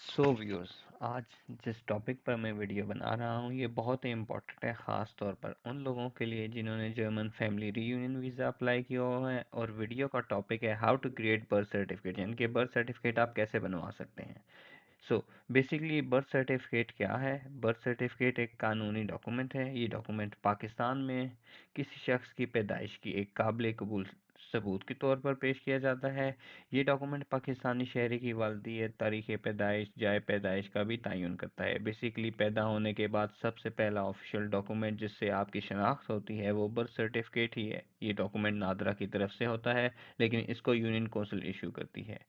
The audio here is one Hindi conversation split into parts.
व्यूअर्स, आज जिस टॉपिक पर मैं वीडियो बना रहा हूँ ये बहुत ही इम्पोर्टेंट है, ख़ास तौर पर उन लोगों के लिए जिन्होंने German family reunion visa apply किया हुआ है। और वीडियो का टॉपिक है how to create birth certificate, यानी कि बर्थ सर्टिफिकेट आप कैसे बनवा सकते हैं। बेसिकली बर्थ सर्टिफिकेट क्या है? बर्थ सर्टिफिकेट एक कानूनी डॉक्यूमेंट है। ये डॉक्यूमेंट पाकिस्तान में किसी शख्स की पैदाइश की एक काबिल कबूल सबूत के तौर पर पेश किया जाता है। ये डॉक्यूमेंट पाकिस्तानी शहरी की वालदियत, तारीख़ पैदाइश, जाए पैदाइश का भी तयन करता है। बेसिकली पैदा होने के बाद सबसे पहला ऑफिशियल डॉक्यूमेंट जिससे आपकी शनाख्त होती है वो बर्थ सर्टिफिकेट ही है। ये डॉक्यूमेंट नादरा की तरफ से होता है, लेकिन इसको यूनियन कौंसिल इशू करती है।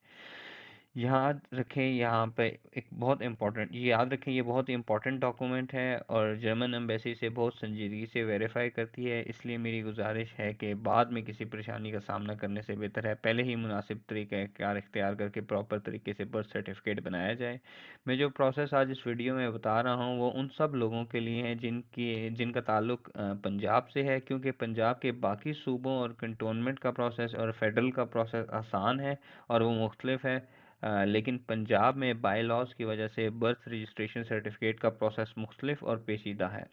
याद रखें यहाँ पे एक बहुत इम्पोर्टेंट ये याद रखें ये बहुत ही इम्पोर्टेंट डॉक्यूमेंट है और जर्मन एम्बेसी से बहुत संजीदगी से वेरीफाई करती है। इसलिए मेरी गुजारिश है कि बाद में किसी परेशानी का सामना करने से बेहतर है पहले ही मुनासिब तरीक़ाकार इख्तियार करके प्रॉपर तरीके से बर्थ सर्टिफिकेट बनाया जाए। मैं जो प्रोसेस आज इस वीडियो में बता रहा हूँ वो उन सब लोगों के लिए है जिनका ताल्लुक पंजाब से है, क्योंकि पंजाब के बाकी सूबों और कंटोनमेंट का प्रोसेस और फेडरल का प्रोसेस आसान है और वो मुख्तलिफ है। लेकिन पंजाब में बाई लॉज की वजह से बर्थ रजिस्ट्रेशन सर्टिफिकेट का प्रोसेस मुख्तलिफ और पेचीदा है।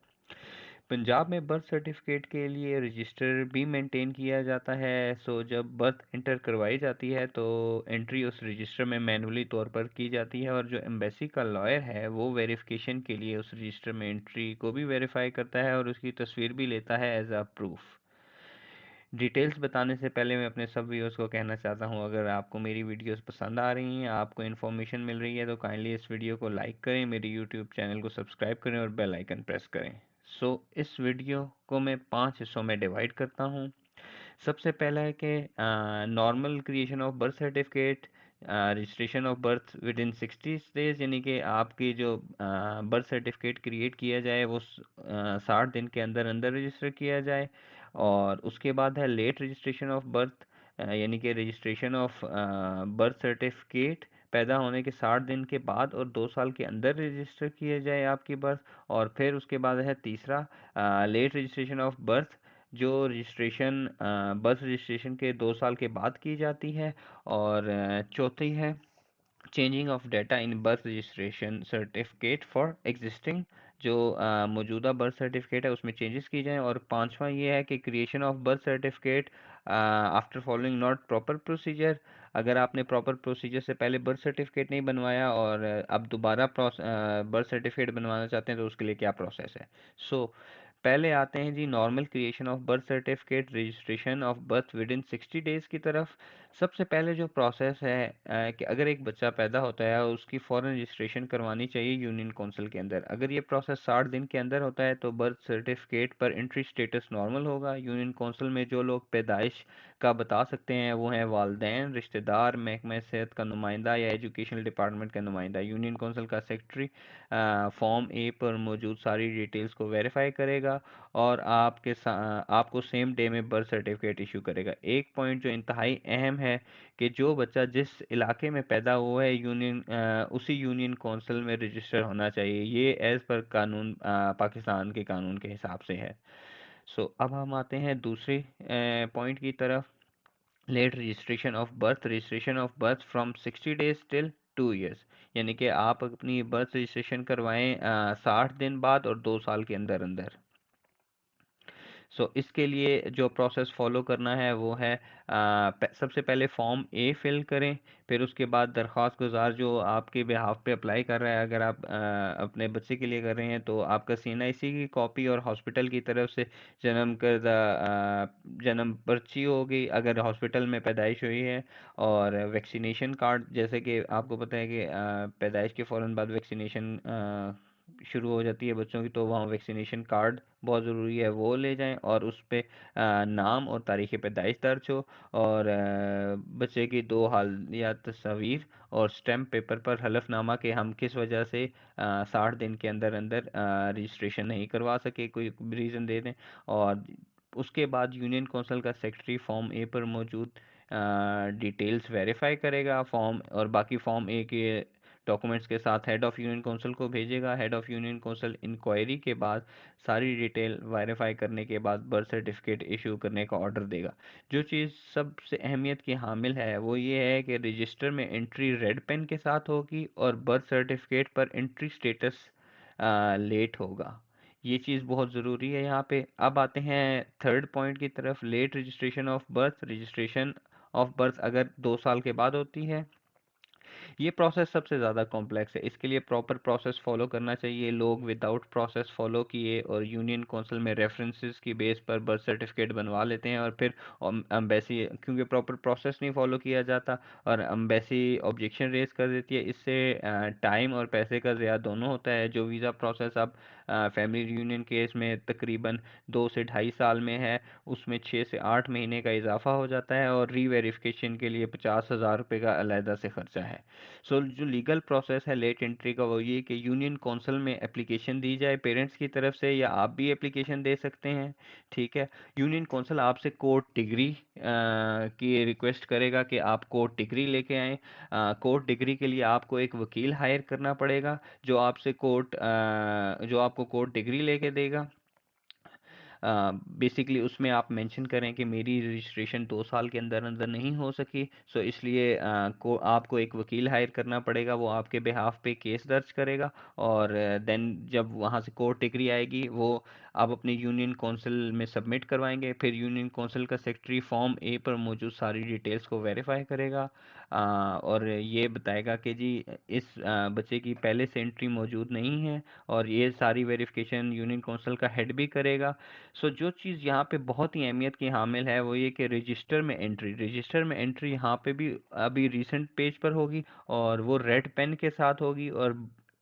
पंजाब में बर्थ सर्टिफिकेट के लिए रजिस्टर भी मेंटेन किया जाता है। जब बर्थ इंटर करवाई जाती है तो एंट्री उस रजिस्टर में मैनुअली तौर पर की जाती है और जो एम्बेसी का लॉयर है वो वेरिफिकेशन के लिए उस रजिस्टर में एंट्री को भी वेरीफाई करता है और उसकी तस्वीर भी लेता है एज अ प्रूफ। डिटेल्स बताने से पहले मैं अपने सब व्यूअर्स को कहना चाहता हूँ, अगर आपको मेरी वीडियोस पसंद आ रही हैं, आपको इन्फॉर्मेशन मिल रही है, तो काइंडली इस वीडियो को लाइक करें, मेरे यूट्यूब चैनल को सब्सक्राइब करें और बेल आइकन प्रेस करें। इस वीडियो को मैं 5 हिस्सों में डिवाइड करता हूँ। सबसे पहला है कि normal creation of birth certificate, registration of birth with in 60 days, यानी कि आपकी जो बर्थ सर्टिफिकेट क्रिएट किया जाए वो 60 दिन के अंदर अंदर रजिस्टर किया जाए। और उसके बाद है लेट रजिस्ट्रेशन ऑफ बर्थ, यानी कि रजिस्ट्रेशन ऑफ बर्थ सर्टिफिकेट पैदा होने के 60 दिन के बाद और 2 साल के अंदर रजिस्टर किया जाए आपकी बर्थ। और फिर उसके बाद है तीसरा लेट रजिस्ट्रेशन ऑफ बर्थ, जो रजिस्ट्रेशन बर्थ रजिस्ट्रेशन के 2 साल के बाद की जाती है। और चौथी है changing of data in birth registration certificate for existing, जो मौजूदा बर्थ सर्टिफिकेट है उसमें चेंजेस की जाएं। और पांचवा ये है कि creation of birth certificate after following not proper procedure, अगर आपने प्रॉपर प्रोसीजर से पहले बर्थ सर्टिफिकेट नहीं बनवाया और अब दोबारा बर्थ सर्टिफिकेट बनवाना चाहते हैं तो उसके लिए क्या प्रोसेस है। सो पहले आते हैं जी normal creation of birth certificate registration of birth with in 60 days की तरफ। सबसे पहले जो प्रोसेस है कि अगर एक बच्चा पैदा होता है उसकी फ़ौरन रजिस्ट्रेशन करवानी चाहिए यूनियन कौंसिल के अंदर। अगर ये प्रोसेस 60 दिन के अंदर होता है तो बर्थ सर्टिफिकेट पर एंट्री स्टेटस नॉर्मल होगा। यूनियन कौंसिल में जो लोग पैदाइश का बता सकते हैं वो हैं वालदैन, रिश्तेदार, महकमा सेहत का नुमाइंदा या एजुकेशनल डिपार्टमेंट का नुमाइंदा। यूनियन कौंसिल का सेक्रेटरी फॉर्म ए पर मौजूद सारी डिटेल्स को वेरीफाई करेगा और आपको सेम डे में बर्थ सर्टिफिकेट इशू करेगा। एक पॉइंट जो इंतहाई अहम है कि जो बच्चा जिस इलाके में पैदा हुआ है उसी यूनियन कौंसिल में रजिस्टर होना चाहिए। ये एज़ पर कानून पाकिस्तान के कानून के हिसाब से है। अब हम आते हैं दूसरे पॉइंट की तरफ। Late registration of birth from 60 days till 2 years, यानी कि आप अपनी बर्थ रजिस्ट्रेशन करवाएं 60 दिन बाद और 2 साल के अंदर अंदर। इसके लिए जो प्रोसेस फॉलो करना है वो है सबसे पहले फॉर्म ए फिल करें। फिर उसके बाद दरख्वास्त गुजार जो आपके बिहाफ पे अप्लाई कर रहा है, अगर आप अपने बच्चे के लिए कर रहे हैं तो आपका CNIC की कॉपी और हॉस्पिटल की तरफ से जन्म पर्ची होगी अगर हॉस्पिटल में पैदाइश हुई है। और वैक्सीनेशन कार्ड, जैसे कि आपको पता है कि पैदाइश के फ़ौरन बाद वैक्सीनेशन शुरू हो जाती है बच्चों की, तो वहाँ वैक्सीनेशन कार्ड बहुत ज़रूरी है, वो ले जाएं और उस पे नाम और तारीख़ पैदाइश दर्ज हो। और बच्चे की 2 हालिया तस्वीर और स्टैम्प पेपर पर हलफनामा कि हम किस वजह से 60 दिन के अंदर अंदर रजिस्ट्रेशन नहीं करवा सके, कोई रीज़न दे दें। और उसके बाद यूनियन कौंसिल का सेक्रेटरी फॉर्म ए पर मौजूद डिटेल्स वेरीफाई करेगा फॉर्म, और बाकी फॉर्म ए के डॉक्यूमेंट्स के साथ हेड ऑफ़ यूनियन काउंसिल को भेजेगा। Head of union council inquiry के बाद सारी डिटेल वेरीफाई करने के बाद बर्थ सर्टिफिकेट इशू करने का ऑर्डर देगा। जो चीज़ सबसे अहमियत की हामिल है वो ये है कि रजिस्टर में एंट्री रेड पेन के साथ होगी और बर्थ सर्टिफिकेट पर एंट्री स्टेटस लेट होगा। ये चीज़ बहुत ज़रूरी है यहाँ पे। अब आते हैं थर्ड पॉइंट की तरफ, late registration of birth. Registration of birth अगर 2 साल के बाद होती है, ये प्रोसेस सबसे ज़्यादा कॉम्प्लेक्स है। इसके लिए प्रॉपर प्रोसेस फॉलो करना चाहिए। लोग विदाउट प्रोसेस फॉलो किए और यूनियन काउंसिल में रेफरेंसेस की बेस पर बर्थ सर्टिफिकेट बनवा लेते हैं और फिर अम्बेसी, क्योंकि प्रॉपर प्रोसेस नहीं फॉलो किया जाता और अम्बेसी ऑब्जेक्शन रेज कर देती है। इससे टाइम और पैसे का ज़्यादा दोनों होता है। जो वीज़ा प्रोसेस अब फैमिली रियूनियन केस में तकरीबन 2 से ढाई साल में है, उसमें 6 से 8 महीने का इजाफा हो जाता है और रीवेरिफिकेशन के लिए 50,000 रुपये का अलहदा से खर्चा है। जो लीगल प्रोसेस है लेट एंट्री का, वो ये कि यूनियन काउंसिल में एप्लीकेशन दी जाए पेरेंट्स की तरफ से, या आप भी एप्लीकेशन दे सकते हैं। ठीक है। यूनियन काउंसिल आपसे कोर्ट डिग्री की रिक्वेस्ट करेगा कि आप कोर्ट डिग्री लेके आएँ। कोर्ट डिग्री के लिए आपको एक वकील हायर करना पड़ेगा जो आपको कोर्ट डिग्री लेके देगा। बेसिकली उसमें आप मेंशन करें कि मेरी रजिस्ट्रेशन 2 साल के अंदर अंदर नहीं हो सकी, सो इसलिए आपको एक वकील हायर करना पड़ेगा। वो आपके बिहाफ पे केस दर्ज करेगा और देन जब वहाँ से कोर्ट डिग्री आएगी वो आप अपने यूनियन काउंसिल में सबमिट करवाएंगे। फिर यूनियन काउंसिल का सेक्रेटरी फॉर्म ए पर मौजूद सारी डिटेल्स को वेरीफाई करेगा और ये बताएगा कि जी इस बच्चे की पहले से एंट्री मौजूद नहीं है, और ये सारी वेरिफिकेशन यूनियन काउंसिल का हेड भी करेगा। जो चीज़ यहाँ पे बहुत ही अहमियत की हामिल है वो ये कि रजिस्टर में एंट्री यहाँ पे भी अभी रिसेंट पेज पर होगी और वो रेड पेन के साथ होगी, और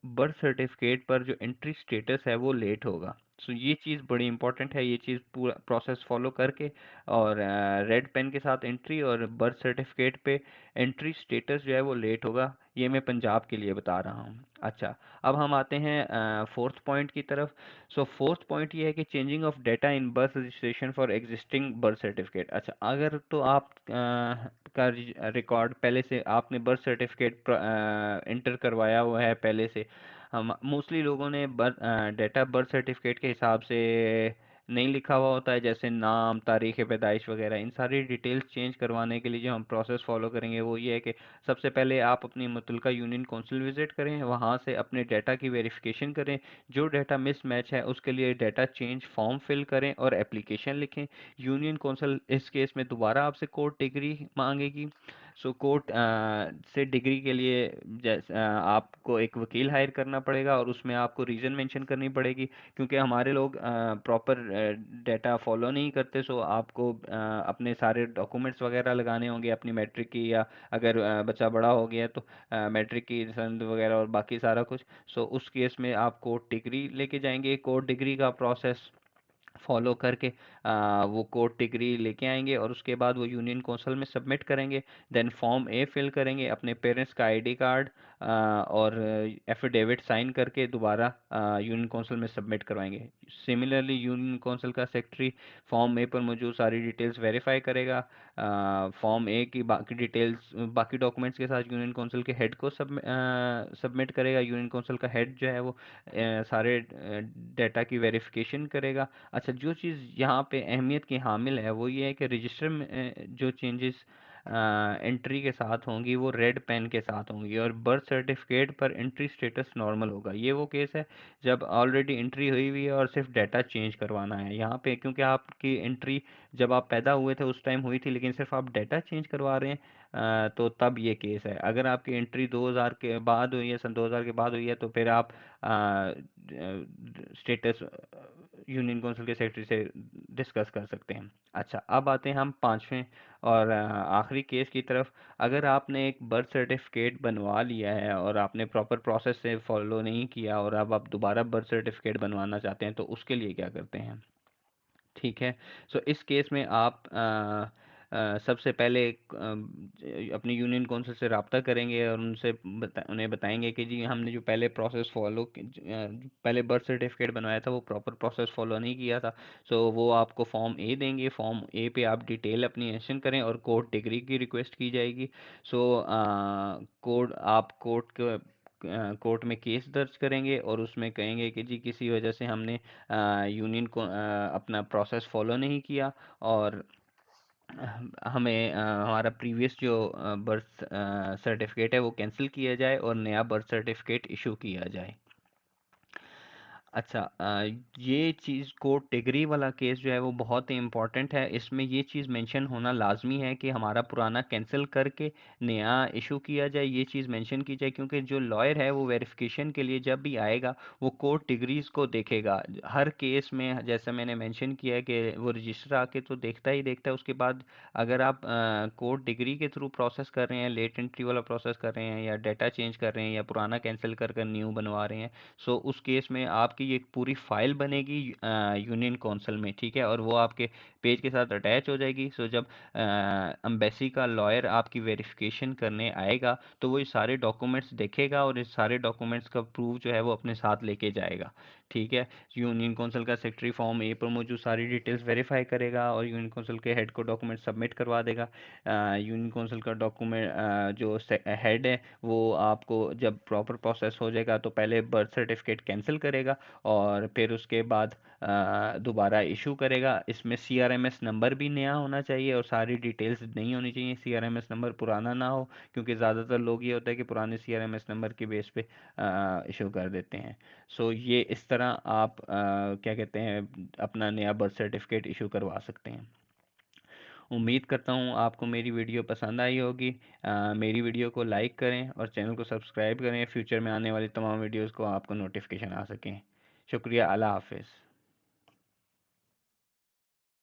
बर्थ सर्टिफिकेट पर जो एंट्री स्टेटस है वो लेट होगा। ये चीज़ बड़ी इंपॉर्टेंट है। ये चीज़ पूरा प्रोसेस फॉलो करके और रेड पेन के साथ एंट्री और बर्थ सर्टिफिकेट पे एंट्री स्टेटस जो है वो लेट होगा। ये मैं पंजाब के लिए बता रहा हूँ। अच्छा, अब हम आते हैं फोर्थ पॉइंट की तरफ। फोर्थ पॉइंट ये है कि changing of data in birth registration for existing birth certificate. अच्छा, अगर तो आप का रिकॉर्ड पहले से आपने बर्थ सर्टिफिकेट इंटर करवाया हुआ है पहले से, हम मोस्टली लोगों ने डेटा बर्थ सर्टिफिकेट के हिसाब से नहीं लिखा हुआ होता है, जैसे नाम, तारीख़ पैदाइश वगैरह। इन सारी डिटेल्स चेंज करवाने के लिए जो हम प्रोसेस फॉलो करेंगे वो ये है कि सबसे पहले आप अपनी मुतलका यूनियन काउंसिल विज़िट करें, वहाँ से अपने डाटा की वेरिफिकेशन करें। जो डाटा मिस मैच है उसके लिए डाटा चेंज फॉर्म फिल करें और एप्लीकेशन लिखें। यूनियन काउंसिल इस केस में दोबारा आपसे कोर्ट डिग्री मांगेगी। कोर्ट से डिग्री के लिए आपको एक वकील हायर करना पड़ेगा और उसमें आपको रीज़न मेंशन करनी पड़ेगी, क्योंकि हमारे लोग प्रॉपर डाटा फॉलो नहीं करते। आपको अपने सारे डॉक्यूमेंट्स वगैरह लगाने होंगे अपनी मैट्रिक की, या अगर बच्चा बड़ा हो गया तो मैट्रिक की संद वगैरह और बाकी सारा कुछ। उस केस में आप कोर्ट डिग्री लेके जाएंगे। कोर्ट डिग्री का प्रोसेस फॉलो करके वो कोर्ट डिग्री लेके आएंगे और उसके बाद वो यूनियन काउंसिल में सबमिट करेंगे। देन फॉर्म ए फिल करेंगे, अपने पेरेंट्स का आईडी कार्ड और एफिडेविट साइन करके दोबारा यूनियन काउंसिल में सबमिट करवाएंगे। सिमिलरली यूनियन काउंसिल का सेक्रेटरी फॉर्म ए पर मौजूद सारी डिटेल्स वेरीफाई करेगा। फॉर्म ए की बाकी डिटेल्स बाकी डॉक्यूमेंट्स के साथ यूनियन काउंसिल के हेड को सबमिट करेगा। यूनियन काउंसिल का हेड जो है वो सारे डाटा की वेरिफिकेशन करेगा। अच्छा, जो चीज़ यहाँ पे अहमियत की हामिल है वो ये है कि रजिस्टर में जो चेंजेस एंट्री के साथ होंगी वो रेड पेन के साथ होंगी और बर्थ सर्टिफिकेट पर एंट्री स्टेटस नॉर्मल होगा। ये वो केस है जब ऑलरेडी एंट्री हुई हुई है और सिर्फ डाटा चेंज करवाना है। यहाँ पे क्योंकि आपकी एंट्री जब आप पैदा हुए थे उस टाइम हुई थी, लेकिन सिर्फ आप डाटा चेंज करवा रहे हैं, तो तब ये केस है। अगर आपकी एंट्री 2000 के बाद हुई है, सन 2000 के बाद हुई है, तो फिर आप स्टेटस यूनियन काउंसिल के सेक्रेटरी से डिस्कस कर सकते हैं। अच्छा, अब आते हैं हम पांचवें और आखिरी केस की तरफ। अगर आपने एक बर्थ सर्टिफिकेट बनवा लिया है और आपने प्रॉपर प्रोसेस से फॉलो नहीं किया और अब आप दोबारा बर्थ सर्टिफिकेट बनवाना चाहते हैं, तो उसके लिए क्या करते हैं? ठीक है। इस केस में आप सबसे पहले अपनी यूनियन काउंसिल से रब्ता करेंगे और उन्हें बताएंगे कि जी हमने जो पहले प्रोसेस पहले बर्थ सर्टिफिकेट बनवाया था वो प्रॉपर प्रोसेस फॉलो नहीं किया था। वो आपको फॉर्म ए देंगे। फॉर्म ए पे आप डिटेल अपनी मेंशन करें और कोर्ट डिग्री की रिक्वेस्ट की जाएगी। कोर्ट में केस दर्ज करेंगे और उसमें कहेंगे कि जी किसी वजह से हमने यूनियन को अपना प्रोसेस फॉलो नहीं किया और हमें हमारा प्रीवियस जो बर्थ सर्टिफिकेट है वो कैंसिल किया जाए और नया बर्थ सर्टिफिकेट इशू किया जाए। अच्छा, ये चीज़ कोर्ट डिग्री वाला केस जो है वो बहुत ही इम्पोर्टेंट है। इसमें ये चीज़ मेंशन होना लाजमी है कि हमारा पुराना कैंसिल करके नया इशू किया जाए, ये चीज़ मेंशन की जाए, क्योंकि जो लॉयर है वो वेरिफिकेशन के लिए जब भी आएगा वो कोर्ट डिग्रीज को देखेगा हर केस में। जैसे मैंने मेंशन किया है कि वो रजिस्टर आके तो देखता ही देखता है। उसके बाद अगर आप कोर्ट डिग्री के थ्रू प्रोसेस कर रहे हैं, लेट एंट्री वाला प्रोसेस कर रहे हैं या डेटा चेंज कर रहे हैं या पुराना कैंसिल कर कर न्यू बनवा रहे हैं, सो उस केस में आपकी एक पूरी फाइल बनेगी यूनियन कौंसिल में, ठीक है, और वो आपके पेज के साथ अटैच हो जाएगी। सो जब एम्बेसी का लॉयर आपकी वेरिफिकेशन करने आएगा तो वो ये सारे डॉक्यूमेंट्स देखेगा और इस सारे डॉक्यूमेंट्स का प्रूफ जो है वो अपने साथ लेके जाएगा, ठीक है। यूनियन कौंसिल का सेक्रेटरी फॉर्म ए पर मौजूद सारी डिटेल्स वेरीफाई करेगा और यूनियन कौंसिल के हेड को डॉक्यूमेंट सबमिट करवा देगा। यूनियन कौंसिल का डॉक्यूमेंट जो हेड है वो आपको जब प्रॉपर प्रोसेस हो जाएगा तो पहले बर्थ सर्टिफिकेट कैंसिल करेगा और फिर उसके बाद दोबारा इशू करेगा। इसमें सीआरएमएस नंबर भी नया होना चाहिए और सारी डिटेल्स नहीं होनी चाहिए, सीआरएमएस नंबर पुराना ना हो, क्योंकि ज़्यादातर लोग ये होता है कि पुराने सीआरएमएस नंबर के बेस पे इशू कर देते हैं। सो ये इस तरह आप क्या कहते हैं अपना नया बर्थ सर्टिफिकेट इशू करवा सकते हैं। उम्मीद करता हूँ आपको मेरी वीडियो पसंद आई होगी। मेरी वीडियो को लाइक करें और चैनल को सब्सक्राइब करें, फ्यूचर में आने वाली तमाम वीडियोस को आपको नोटिफिकेशन आ सकें। शुक्रिया, अल्लाह हाफिज़।